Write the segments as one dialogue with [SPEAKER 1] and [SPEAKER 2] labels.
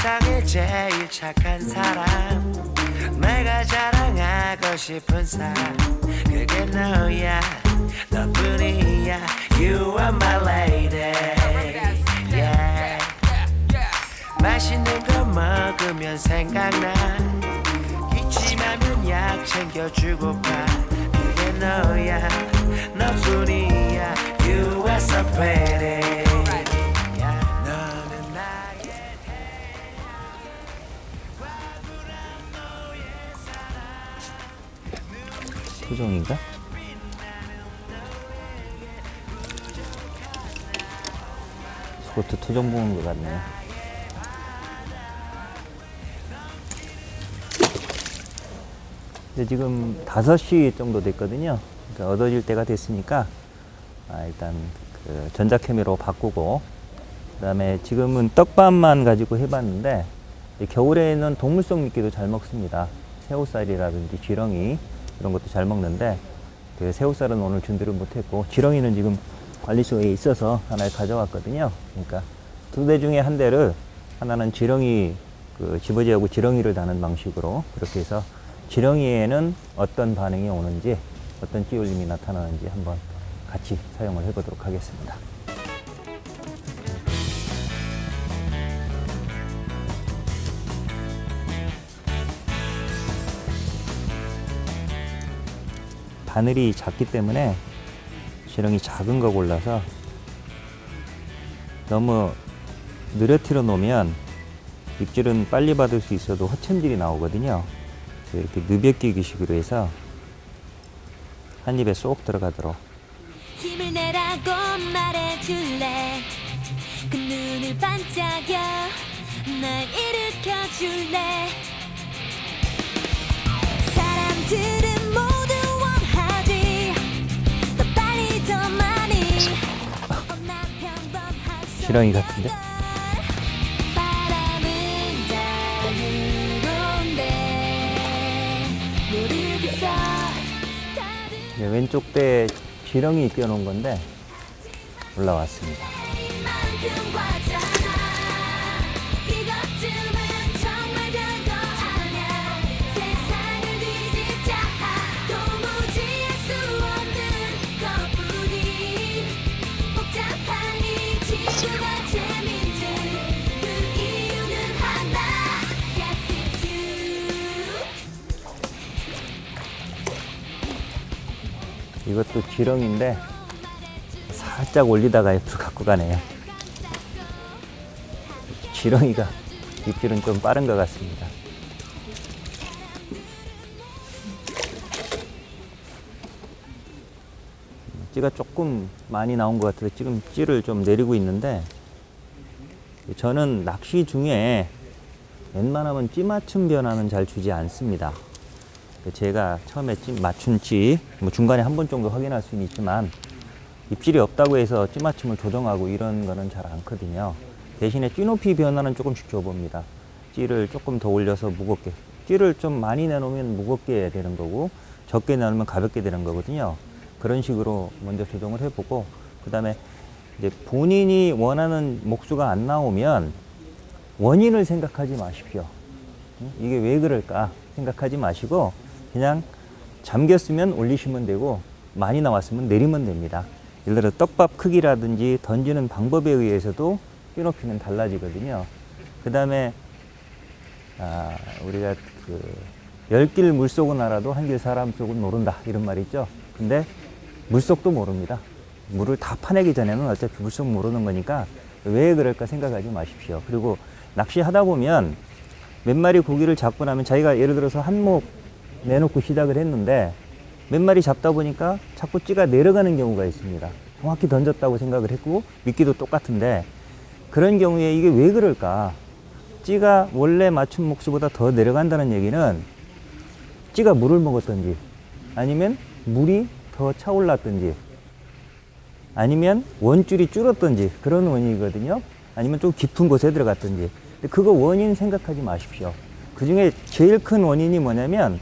[SPEAKER 1] 세상에 제일 착한 사람, 내가 자랑하고 싶은 사람, 그게 너야, 너뿐이야. You are my lady. Yeah. 맛있는 거 먹으면 생각나, 기침하면 약 챙겨주고파. 그게 너야, 너뿐이야. You are so pretty. 너는 나의
[SPEAKER 2] 토종인가? 그것도 토종 보는 것 같네요. 근데 지금 5시 정도 됐거든요. 그러니까 얻어질 때가 됐으니까 일단 그 전자케미로 바꾸고, 그 다음에 지금은 떡밥만 가지고 해봤는데, 겨울에는 동물성 미끼도 잘 먹습니다. 새우살이라든지 지렁이 이런 것도 잘 먹는데, 그 새우살은 오늘 준비를 못했고, 지렁이는 지금 관리소에 있어서 하나 가져왔거든요. 그러니까 2대 중에 한 대를, 하나는 지렁이 그 집어지하고 지렁이를 다는 방식으로, 그렇게 해서 지렁이에는 어떤 반응이 오는지, 어떤 찌울림이 나타나는지 한번 같이 사용을 해보도록 하겠습니다. 바늘이 작기 때문에 지렁이 작은 거 골라서, 너무 느려뜨려 놓으면 입질은 빨리 받을 수 있어도 허챔질이 나오거든요. 이렇게 누베끼기식으로 해서 한 입에 쏙 들어가도록.
[SPEAKER 3] 힘을 내라고 말해줄래. 그 눈을 반짝여 날 일으켜줄래. 사람들은 모두 원하지, 더 빨리 더 많이. 난 평범할 수
[SPEAKER 2] 지렁이 같은데?
[SPEAKER 3] 바람은 자유로운데 모르겠어.
[SPEAKER 2] 왼쪽 배 지렁이 껴놓은 건데 올라왔습니다.
[SPEAKER 3] 이만큼 과잖아. 이것쯤은 정말 별거 아니야. 세상을 뒤집자 도무지 알 수 없는 것뿐이. 복잡한 이 지구가 재밌는 그 이유는 하나. Yes, it's you.
[SPEAKER 2] 이것도 지렁이인데 살짝 올리다가 옆으로 갖고 가네요. 지렁이가 입질은 좀 빠른 것 같습니다. 찌가 조금 많이 나온 것 같아서 지금 찌를 좀 내리고 있는데, 저는 낚시 중에 웬만하면 찌 맞춤 변화는 잘 주지 않습니다. 제가 처음에 맞춘 찌, 뭐 중간에 한 번 정도 확인할 수는 있지만, 입질이 없다고 해서 찌 맞춤을 조정하고 이런 거는 잘 않거든요. 대신에 찌 높이 변화는 조금씩 줘봅니다. 찌를 조금 더 올려서 무겁게, 찌를 좀 많이 내놓으면 무겁게 되는 거고, 적게 내놓으면 가볍게 되는 거거든요. 그런 식으로 먼저 조정을 해보고, 그 다음에 이제 본인이 원하는 목수가 안 나오면 원인을 생각하지 마십시오. 이게 왜 그럴까 생각하지 마시고, 그냥 잠겼으면 올리시면 되고, 많이 나왔으면 내리면 됩니다. 예를 들어 떡밥 크기라든지 던지는 방법에 의해서도 찌 높이는 달라지거든요. 그 다음에 우리가 그 10길 물속은 알아도 한 길 사람 속은 모른다, 이런 말이 있죠. 근데 물속도 모릅니다. 물을 다 파내기 전에는 어차피 물속 모르는 거니까 왜 그럴까 생각하지 마십시오. 그리고 낚시하다 보면 몇 마리 고기를 잡고 나면, 자기가 예를 들어서 한 목 내놓고 시작을 했는데 몇 마리 잡다 보니까 자꾸 찌가 내려가는 경우가 있습니다. 정확히 던졌다고 생각을 했고 미끼도 똑같은데, 그런 경우에 이게 왜 그럴까? 찌가 원래 맞춤 목수보다 더 내려간다는 얘기는 찌가 물을 먹었든지, 아니면 물이 더 차올랐든지, 아니면 원줄이 줄었든지, 그런 원인이거든요. 아니면 좀 깊은 곳에 들어갔든지. 그거 원인 생각하지 마십시오. 그 중에 제일 큰 원인이 뭐냐면,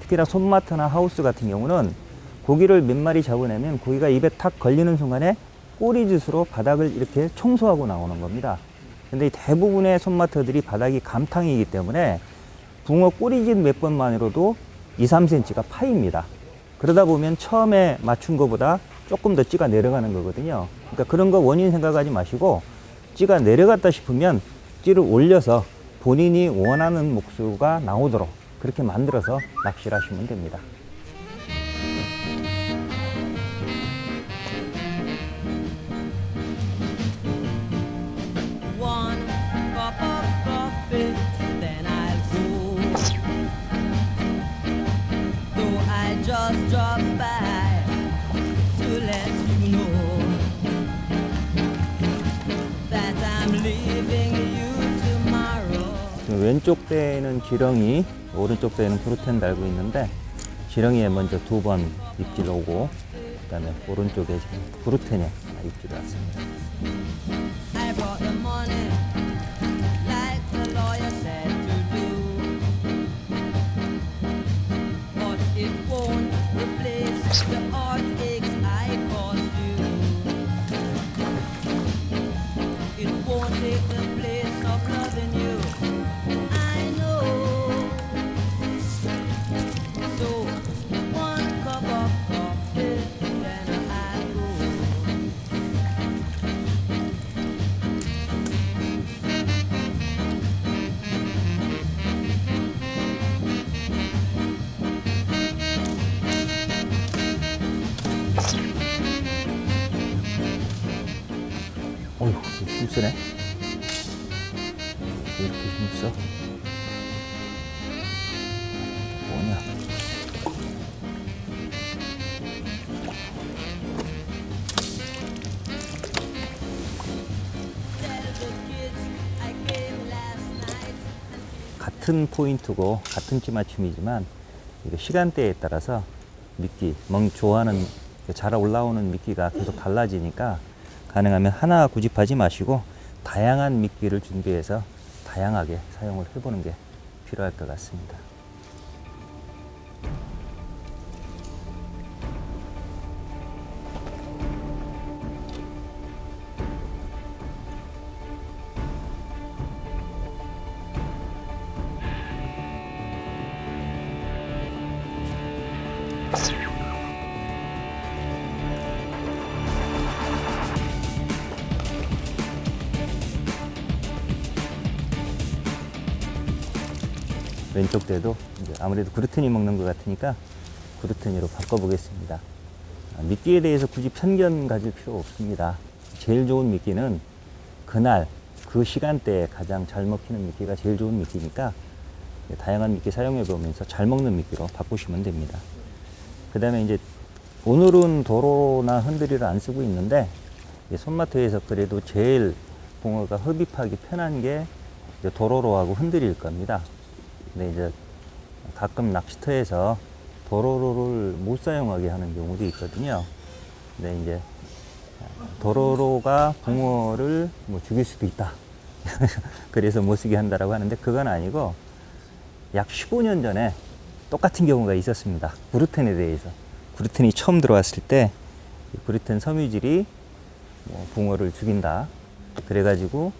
[SPEAKER 2] 특히나 손마트나 하우스 같은 경우는 고기를 몇 마리 잡아내면 고기가 입에 탁 걸리는 순간에 꼬리짓으로 바닥을 이렇게 청소하고 나오는 겁니다. 근데 이 대부분의 손마터들이 바닥이 감탕이기 때문에 붕어 꼬리짓 몇 번만으로도 2, 3cm가 파입니다. 그러다 보면 처음에 맞춘 것보다 조금 더 찌가 내려가는 거거든요. 그러니까 그런 거 원인 생각하지 마시고 찌가 내려갔다 싶으면 찌를 올려서 본인이 원하는 목수가 나오도록 그렇게 만들어서 낚시를 하시면 됩니다.
[SPEAKER 4] One cup of coffee, then I'll go. Though I just drop by to let you know that I'm leaving you tomorrow.
[SPEAKER 2] 지금 왼쪽 배에는 지렁이, 오른쪽 배에는 브루텐 달고 있는데 지렁이에 먼저 2번 입질 오고 그다음에 오른쪽에 지금 브루텐에 입질이 왔습니다.
[SPEAKER 4] I brought the money like the lawyer said to do, but it won't replace the heartaches I caused you. It won't take the place of loving you. I know. So one cup of coffee, then I go.
[SPEAKER 2] 어휴, 힘쓰네. 왜 이렇게 힘써? 뭐냐?
[SPEAKER 4] Tell the kids I came last night.
[SPEAKER 2] 같은 포인트고 같은 찌맞춤이지만 이게 시간대에 따라서 미끼, 좋아하는 잘 올라오는 미끼가 계속 달라지니까 가능하면 하나 고집하지 마시고 다양한 미끼를 준비해서 다양하게 사용을 해보는 게 필요할 것 같습니다. 왼쪽 대도 이제 아무래도 그루텐이 먹는 것 같으니까 그루텐으로 바꿔보겠습니다. 미끼에 대해서 굳이 편견 가질 필요 없습니다. 제일 좋은 미끼는 그날 그 시간대에 가장 잘 먹히는 미끼가 제일 좋은 미끼니까 다양한 미끼 사용해 보면서 잘 먹는 미끼로 바꾸시면 됩니다. 그 다음에 이제 오늘은 도로나 흔들이를 안 쓰고 있는데 손마토에서 그래도 제일 붕어가 흡입하기 편한 게 이제 도로로하고 흔들일 겁니다. 근데 이제 가끔 낚시터에서 도로로를 못 사용하게 하는 경우도 있거든요. 근데 이제 도로로가 붕어를 뭐 죽일 수도 있다. 그래서 못 쓰게 한다라고 하는데 그건 아니고 약 15년 전에 똑같은 경우가 있었습니다. 그루텐에 대해서. 그루텐이 처음 들어왔을 때 그루텐 섬유질이 뭐 붕어를 죽인다. 그래가지고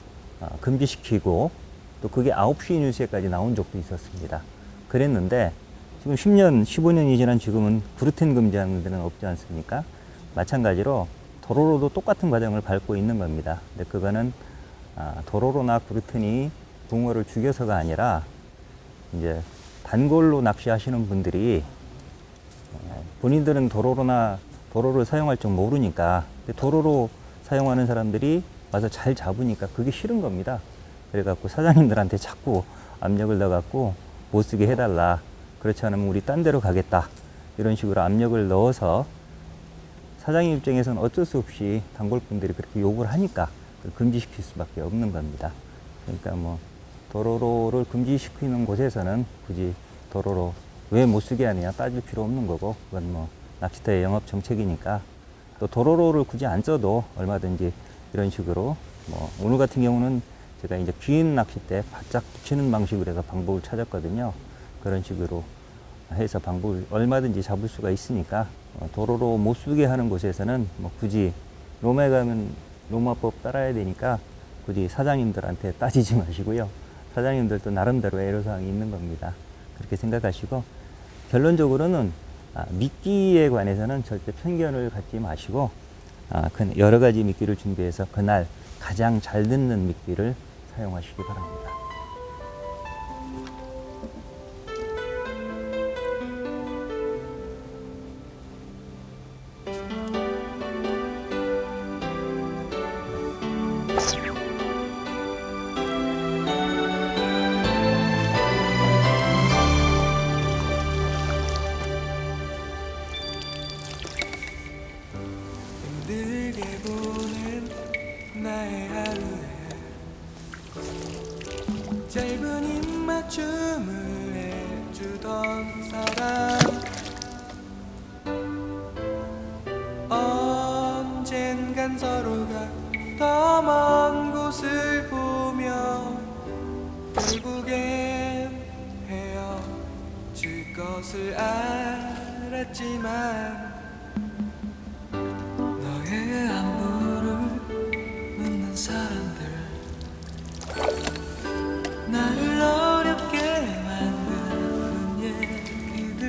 [SPEAKER 2] 금지시키고 또 그게 9시 뉴스에까지 나온 적도 있었습니다. 그랬는데 지금 10년, 15년이 지난 지금은 그루텐 금지하는 데는 없지 않습니까? 마찬가지로 도로로도 똑같은 과정을 밟고 있는 겁니다. 근데 그거는 도로로나 그루텐이 붕어를 죽여서가 아니라 이제 단골로 낚시하시는 분들이 본인들은 도로를 사용할 줄 모르니까 도로로 사용하는 사람들이 와서 잘 잡으니까 그게 싫은 겁니다. 그래갖고 사장님들한테 자꾸 압력을 넣어갖고 못 쓰게 해달라. 그렇지 않으면 우리 딴 데로 가겠다. 이런 식으로 압력을 넣어서 사장님 입장에서는 어쩔 수 없이 단골분들이 그렇게 욕을 하니까 금지시킬 수밖에 없는 겁니다. 그러니까 뭐 도로로를 금지시키는 곳에서는 굳이 도로로 왜 못 쓰게 하느냐 따질 필요 없는 거고 그건 뭐 낚시터의 영업 정책이니까 또 도로로를 굳이 안 써도 얼마든지 이런 식으로 뭐 오늘 같은 경우는 제가 이제 긴 낚싯대 바짝 붙이는 방식으로 해서 방법을 찾았거든요. 그런 식으로 해서 방법을 얼마든지 잡을 수가 있으니까 도로로 못 쓰게 하는 곳에서는 뭐 굳이 로마에 가면 로마법 따라야 되니까 굳이 사장님들한테 따지지 마시고요. 사장님들도 나름대로 애로사항이 있는 겁니다. 그렇게 생각하시고 결론적으로는 미끼에 관해서는 절대 편견을 갖지 마시고 그 여러 가지 미끼를 준비해서 그날 가장 잘 듣는 미끼를 사용하시기 바랍니다.
[SPEAKER 1] 힘들게 보낸 나의 하루에 짧은 입맞춤을 해주던 사람 언젠간 서로가 더 먼 곳을 보며 결국엔 헤어질 것을 알았지만 너의 안부를 묻는 사람들 나를 어렵게 만드는 얘기들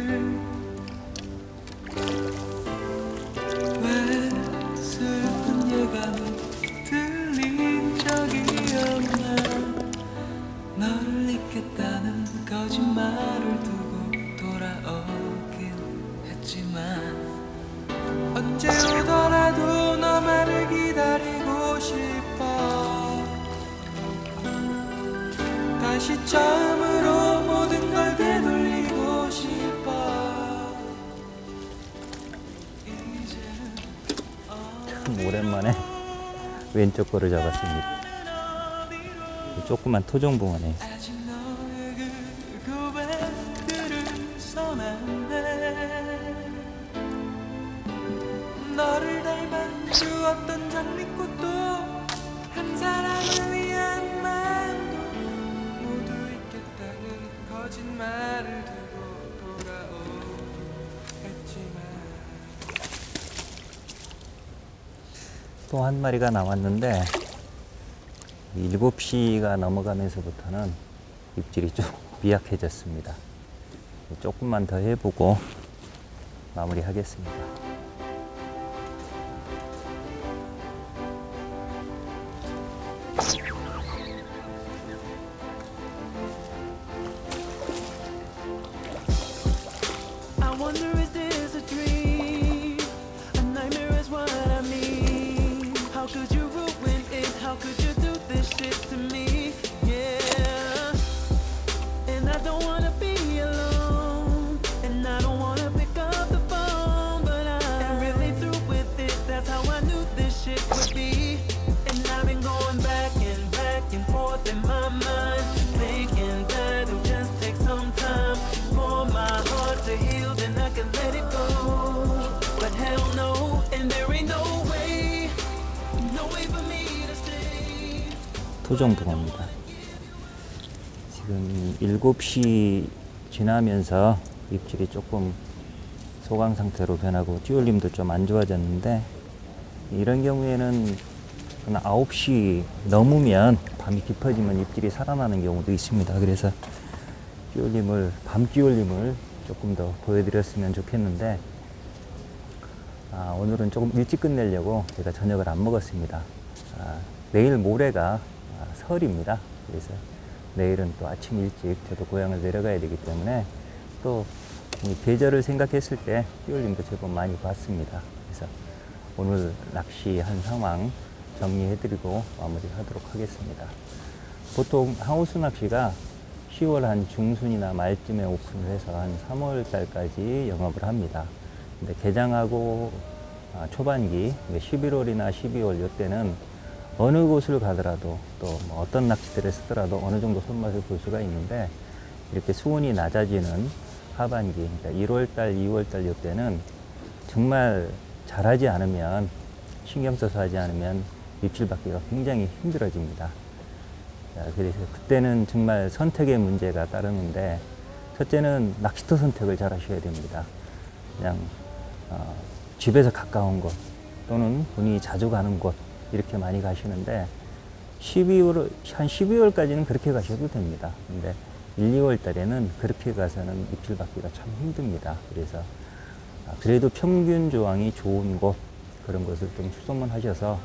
[SPEAKER 1] 왜 슬픈 예감이 들린 적이 없나 너를 잊겠다는 거짓말을 두고 돌아오긴 했지만 언제 오더라도 너만을 기다리고 싶어 다시 처음으로 모든 걸 되돌리고 싶어 이제는
[SPEAKER 2] 참 오랜만에 왼쪽 거를 잡았습니다. 조그만 토종붕어네.
[SPEAKER 1] 아직 너의 그 고백들을 써놨네 너를 닮은 그 어떤 장미꽃도 한 사람을 위한 마음도 모두 있겠다는 거짓말을 두고 돌아오긴 했지만
[SPEAKER 2] 또 한 마리가 나왔는데 7시가 넘어가면서부터는 입질이 좀 미약해졌습니다. 조금만 더 해보고 마무리하겠습니다.
[SPEAKER 1] I wonder is this a dream? A nightmare is what I mean. How could you ruin it? How could you do this shit to me? Yeah. And I don't wanna be alone. And I don't wanna pick up the phone. But I'm really through with it. That's how I knew this shit would be. And I've been going back and forth in my mind. Thinking that it'll just take some time for my heart to heal, then I can let it go. But hell no, and there ain't no way for me to stay.
[SPEAKER 2] 토종붕어입니다. 지금 7시 지나면서 입질이 조금 소강 상태로 변하고 찌울림도 좀 안 좋아졌는데 이런 경우에는 한 9시 넘으면 밤이 깊어지면 입질이 살아나는 경우도 있습니다. 그래서 밤 찌울림을 조금 더 보여드렸으면 좋겠는데 오늘은 조금 일찍 끝내려고 제가 저녁을 안 먹었습니다. 내일 모레가 설입니다. 그래서 내일은 또 아침 일찍 저도 고향을 내려가야 되기 때문에 또 이 계절을 생각했을 때 찌울림도 제법 많이 봤습니다. 그래서 오늘 낚시한 상황 정리해드리고 마무리하도록 하겠습니다. 보통 하우스 낚시가 10월 한 중순이나 말쯤에 오픈을 해서 한 3월 달까지 영업을 합니다. 근데 개장하고 초반기 11월이나 12월 이때는 어느 곳을 가더라도 또 뭐 어떤 낚시대를 쓰더라도 어느 정도 손맛을 볼 수가 있는데 이렇게 수온이 낮아지는 하반기, 그러니까 1월달, 2월달 이때는 정말 잘하지 않으면 신경 써서 하지 않으면 입질 받기가 굉장히 힘들어집니다. 그래서 그때는 정말 선택의 문제가 따르는데 첫째는 낚시터 선택을 잘 하셔야 됩니다. 그냥 집에서 가까운 곳 또는 본인이 자주 가는 곳 이렇게 많이 가시는데 한 12월까지는 그렇게 가셔도 됩니다. 근데 1, 2월 달에는 그렇게 가서는 입질 받기가 참 힘듭니다. 그래서 그래도 평균 조항이 좋은 곳, 그런 것을 좀 수소문하셔서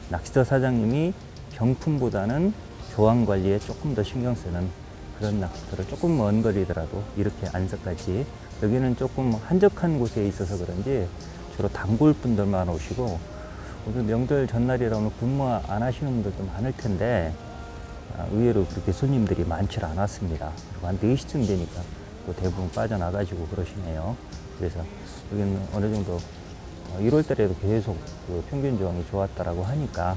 [SPEAKER 2] 낚시터 사장님이 병품보다는 조항 관리에 조금 더 신경 쓰는 그런 낚시터를 조금 먼 거리더라도 이렇게 안석까지, 여기는 조금 한적한 곳에 있어서 그런지 주로 단골 분들만 오시고, 오늘 명절 전날이라 오늘 근무 안 하시는 분들도 많을 텐데 의외로 그렇게 손님들이 많지 않았습니다. 그리고 한 4시쯤 되니까 또 대부분 빠져나가시고 그러시네요. 그래서 여기는 어느 정도 1월 달에도 계속 그 평균 조항이 좋았다라고 하니까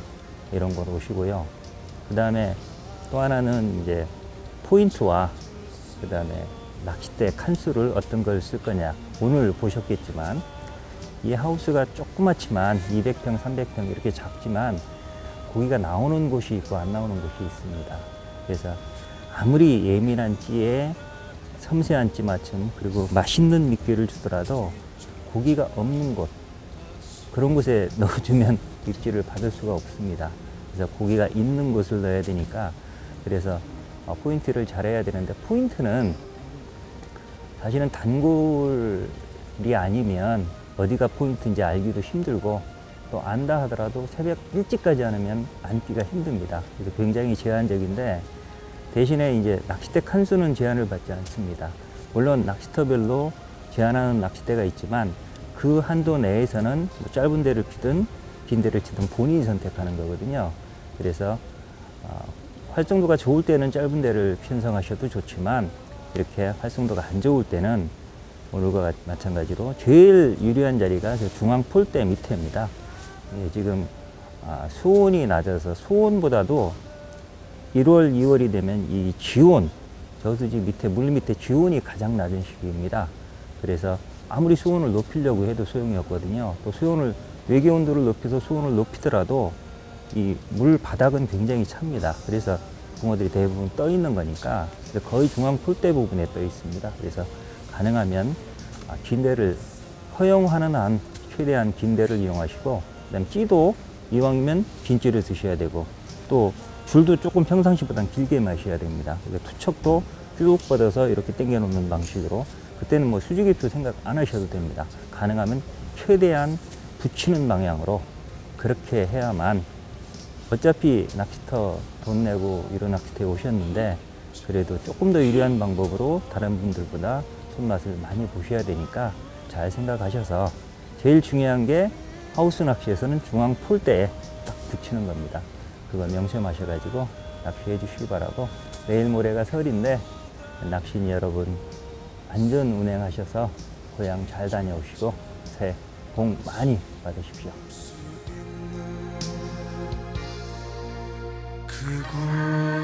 [SPEAKER 2] 이런 걸 오시고요. 그 다음에 또 하나는 이제 포인트와 그 다음에 낚싯대 칸수를 어떤 걸 쓸 거냐. 오늘 보셨겠지만 이 하우스가 조그맣지만 200평, 300평 이렇게 작지만 고기가 나오는 곳이 있고 안 나오는 곳이 있습니다. 그래서 아무리 예민한 찌에 섬세한 찌 맞춤 그리고 맛있는 미끼를 주더라도 고기가 없는 곳, 그런 곳에 넣어주면 입질을 받을 수가 없습니다. 그래서 고기가 있는 곳을 넣어야 되니까, 그래서 포인트를 잘해야 되는데, 포인트는 사실은 단골이 아니면 어디가 포인트인지 알기도 힘들고, 또 안다 하더라도 새벽 일찍까지 않으면 앉기가 힘듭니다. 그래서 굉장히 제한적인데, 대신에 이제 낚싯대 칸수는 제한을 받지 않습니다. 물론 낚시터별로 제한하는 낚싯대가 있지만 그 한도 내에서는 뭐 짧은 데를 피든 긴 데를 치든 본인이 선택하는 거거든요. 그래서 활성도가 좋을 때는 짧은 데를 편성하셔도 좋지만, 이렇게 활성도가 안 좋을 때는 오늘과 마찬가지로 제일 유리한 자리가 저 중앙 폴대 밑에입니다. 예, 지금 수온이 낮아서, 수온보다도 1월, 2월이 되면 이 지온, 저수지 밑에, 물 밑에 지온이 가장 낮은 시기입니다. 그래서 아무리 수온을 높이려고 해도 소용이 없거든요. 또 수온을, 외계 온도를 높여서 수온을 높이더라도 이 물 바닥은 굉장히 찹니다. 그래서 붕어들이 대부분 떠 있는 거니까 거의 중앙 폴대 부분에 떠 있습니다. 그래서 가능하면 긴 대를, 허용하는 한 최대한 긴 대를 이용하시고, 그다음 찌도 이왕이면 긴 찌를 쓰셔야 되고, 또 줄도 조금 평상시보다 길게 마셔야 됩니다. 투척도 쭉 뻗어서 이렇게 당겨 놓는 방식으로, 그때는 뭐 수직입수 생각 안 하셔도 됩니다. 가능하면 최대한 붙이는 방향으로 그렇게 해야만, 어차피 낚시터 돈 내고 이런 낚시터에 오셨는데 그래도 조금 더 유리한 방법으로 다른 분들보다 손맛을 많이 보셔야 되니까 잘 생각하셔서, 제일 중요한 게 하우스 낚시에서는 중앙 폴대에 딱 붙이는 겁니다. 그거 명심하셔가지고 낚시해 주시기 바라고, 내일 모레가 설인데 낚시인 여러분 안전 운행하셔서 고향 잘 다녀오시고 새해 복 많이 받으십시오.
[SPEAKER 1] 그곳